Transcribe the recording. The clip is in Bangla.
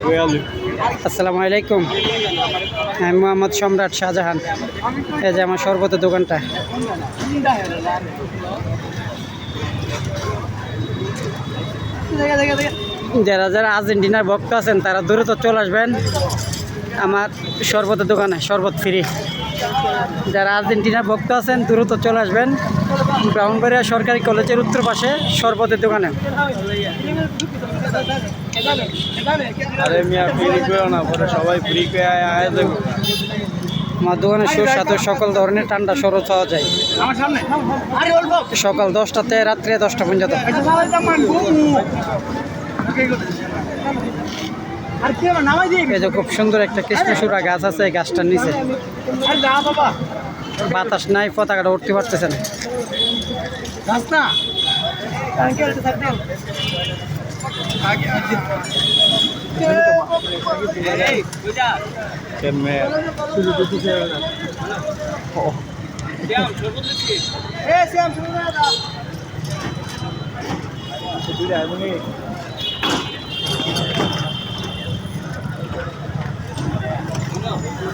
আসসালামু আলাইকুম। আমি মোহাম্মদ সম্রাট শাহজাহান। এই যে আমার শরবতের দোকানটা। যারা যারা আর্জেন্টিনার ভক্ত আছেন তারা দ্রুত চলে আসবেন আমার শরবতের দোকানে, শরবত ফ্রি। যারা আর্জেন্টিনার ভক্ত আছেন দ্রুত চলে আসবেন ব্রাহ্মণবাড়িয়া সরকারি কলেজের উত্তর পাশে শরবতের দোকানে। সবাই ফ্রি আমার দোকানে সুস্বাদু সকল ধরনের ঠান্ডা শরবত পাওয়া যায় সকাল 10টাতে রাত্রে 10টা পর্যন্ত। এই যে খুব সুন্দর একটা কৃষ্ণচূড়া গাছ আছে, এই গাছটার নিচে বাতাস নাই, পতাকাটা উঠতে পারতেছে না। শ্যাম